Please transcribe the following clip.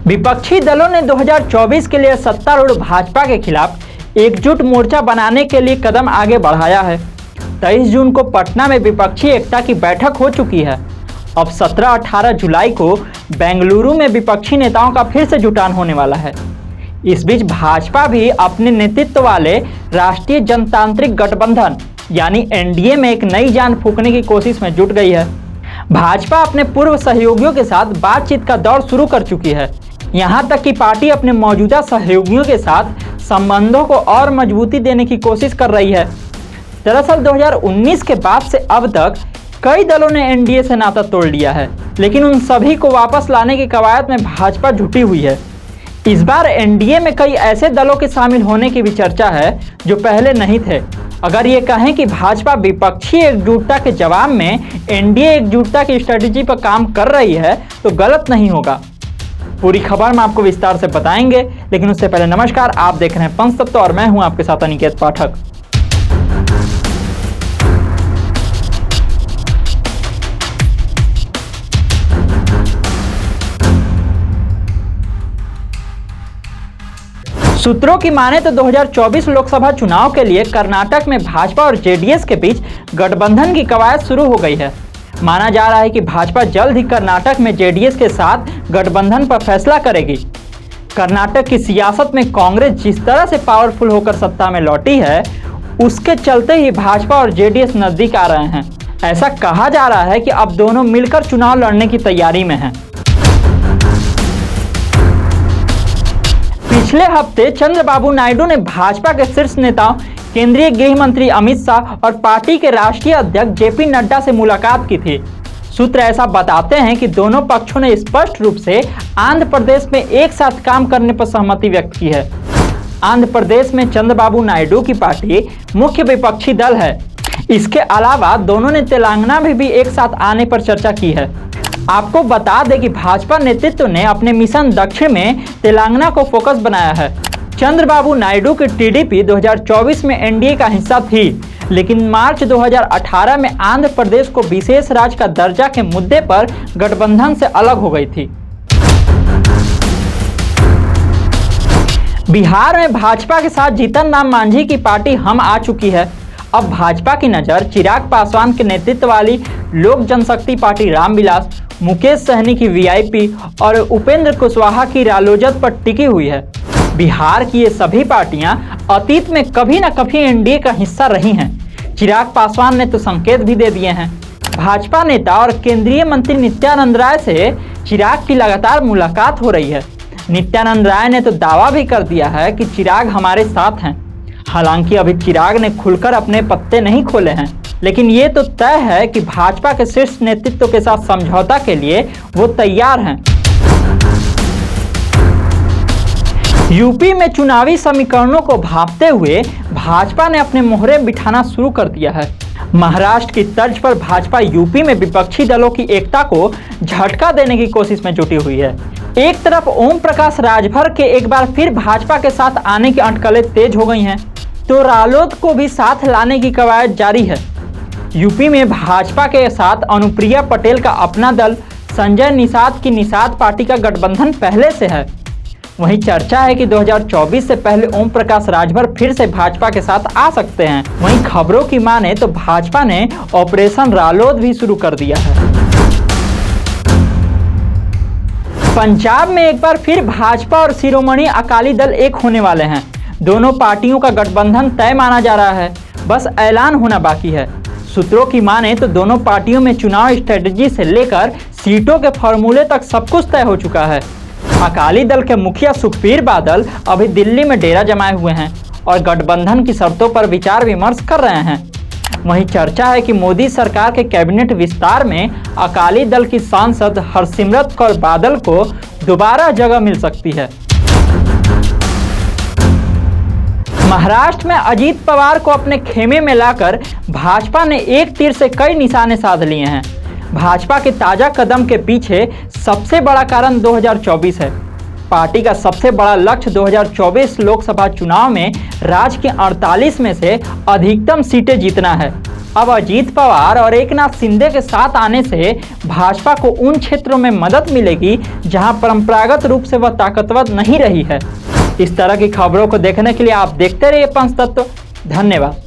विपक्षी दलों ने 2024 के लिए सत्तारूढ़ भाजपा के खिलाफ एकजुट मोर्चा बनाने के लिए कदम आगे बढ़ाया है। 23 जून को पटना में विपक्षी एकता की बैठक हो चुकी है। अब 17-18 जुलाई को बेंगलुरु में विपक्षी नेताओं का फिर से जुटान होने वाला है। इस बीच भाजपा भी अपने नेतृत्व वाले राष्ट्रीय जनतांत्रिक गठबंधन यानी एनडीए में एक नई जान फूंकने की कोशिश में जुट गई है। भाजपा अपने पूर्व सहयोगियों के साथ बातचीत का दौर शुरू कर चुकी है। यहां तक कि पार्टी अपने मौजूदा सहयोगियों के साथ संबंधों को और मजबूती देने की कोशिश कर रही है। दरअसल 2019 के बाद से अब तक कई दलों ने एनडीए से नाता तोड़ लिया है, लेकिन उन सभी को वापस लाने की कवायद में भाजपा जुटी हुई है। इस बार एनडीए में कई ऐसे दलों के शामिल होने की भी चर्चा है जो पहले नहीं थे। अगर ये कहें कि भाजपा विपक्षी एकजुटता के जवाब में एनडीए एकजुटता की स्ट्रेटेजी पर काम कर रही है तो गलत नहीं होगा। पूरी खबर में आपको विस्तार से बताएंगे, लेकिन उससे पहले नमस्कार, आप देख रहे हैं पंच तत्व और मैं हूं आपके साथ अनिकेत पाठक। सूत्रों की माने तो 2024 लोकसभा चुनाव के लिए कर्नाटक में भाजपा और जेडीएस के बीच गठबंधन की कवायद शुरू हो गई है। माना जा रहा है कि भाजपा जल्द ही कर्नाटक में जेडीएस के साथ गठबंधन पर फैसला करेगी। कर्नाटक की सियासत में कांग्रेस जिस तरह से पावरफुल होकर सत्ता में लौटी है, उसके चलते ही भाजपा और जेडीएस नजदीक आ रहे हैं। ऐसा कहा जा रहा है कि अब दोनों मिलकर चुनाव लड़ने की तैयारी में हैं। पिछले हफ्ते चंद्रबाबू नायडू ने भाजपा के शीर्ष नेताओं केंद्रीय गृह मंत्री अमित शाह और पार्टी के राष्ट्रीय अध्यक्ष जेपी नड्डा से मुलाकात की थी। सूत्र ऐसा बताते हैं कि दोनों पक्षों ने स्पष्ट रूप से आंध्र प्रदेश में एक साथ काम करने पर सहमति व्यक्त की है। आंध्र प्रदेश में चंद्रबाबू नायडू की पार्टी मुख्य विपक्षी दल है। इसके अलावा दोनों ने तेलंगाना में भी एक साथ आने पर चर्चा की है। आपको बता दें कि भाजपा नेतृत्व ने अपने मिशन दक्षिण में तेलंगाना को फोकस बनाया है। चंद्रबाबू नायडू की टीडीपी 2024 में एनडीए का हिस्सा थी, लेकिन मार्च 2018 में आंध्र प्रदेश को विशेष राज्य का दर्जा के मुद्दे पर गठबंधन से अलग हो गई थी। बिहार में भाजपा के साथ जीतन राम मांझी की पार्टी हम आ चुकी है। अब भाजपा की नज़र चिराग पासवान के नेतृत्व वाली लोक जनशक्ति पार्टी रामविलास, मुकेश सहनी की वीआईपी और उपेंद्र कुशवाहा की रालोजद पर टिकी हुई है। बिहार की ये सभी पार्टियां अतीत में कभी न कभी एनडीए का हिस्सा रही हैं। चिराग पासवान ने तो संकेत भी दे दिए हैं। भाजपा नेता और केंद्रीय मंत्री नित्यानंद राय से चिराग की लगातार मुलाकात हो रही है। नित्यानंद राय ने तो दावा भी कर दिया है कि चिराग हमारे साथ हैं। हालांकि अभी चिराग ने खुलकर अपने पत्ते नहीं खोले हैं, लेकिन ये तो तय है कि भाजपा के शीर्ष नेतृत्व के साथ समझौता के लिए वो तैयार हैं। यूपी में चुनावी समीकरणों को भांपते हुए भाजपा ने अपने मोहरे बिठाना शुरू कर दिया है। महाराष्ट्र की तर्ज पर भाजपा यूपी में विपक्षी दलों की एकता को झटका देने की कोशिश में जुटी हुई है। एक तरफ ओम प्रकाश राजभर के एक बार फिर भाजपा के साथ आने की अटकलें तेज हो गई हैं, तो रालोद को भी साथ लाने की कवायद जारी है। यूपी में भाजपा के साथ अनुप्रिया पटेल का अपना दल संजय निषाद की निषाद पार्टी का गठबंधन पहले से है। वहीं चर्चा है कि 2024 से पहले ओम प्रकाश राजभर फिर से भाजपा के साथ आ सकते हैं। वहीं खबरों की माने तो भाजपा ने ऑपरेशन रालोद भी शुरू कर दिया है। पंजाब में एक बार फिर भाजपा और शिरोमणि अकाली दल एक होने वाले हैं। दोनों पार्टियों का गठबंधन तय माना जा रहा है, बस ऐलान होना बाकी है। सूत्रों की माने तो दोनों पार्टियों में चुनाव स्ट्रेटजी से लेकर सीटों के फॉर्मूले तक सब कुछ तय हो चुका है। अकाली दल के मुखिया सुखबीर बादल अभी दिल्ली में डेरा जमाए हुए हैं और गठबंधन की शर्तों पर विचार विमर्श कर रहे हैं। वहीं चर्चा है कि मोदी सरकार के कैबिनेट विस्तार में अकाली दल की सांसद हरसिमरत कौर बादल को दोबारा जगह मिल सकती है। महाराष्ट्र में अजीत पवार को अपने खेमे में लाकर भाजपा ने एक तीर से कई निशाने साध लिए हैं। भाजपा के ताजा कदम के पीछे सबसे बड़ा कारण 2024 है। पार्टी का सबसे बड़ा लक्ष्य 2024 लोकसभा चुनाव में राज्य के 48 में से अधिकतम सीटें जीतना है। अब अजीत पवार और एकनाथ शिंदे के साथ आने से भाजपा को उन क्षेत्रों में मदद मिलेगी जहां परंपरागत रूप से वह ताकतवर नहीं रही है। इस तरह की खबरों को देखने के लिए आप देखते रहिए पंचतत्व। धन्यवाद।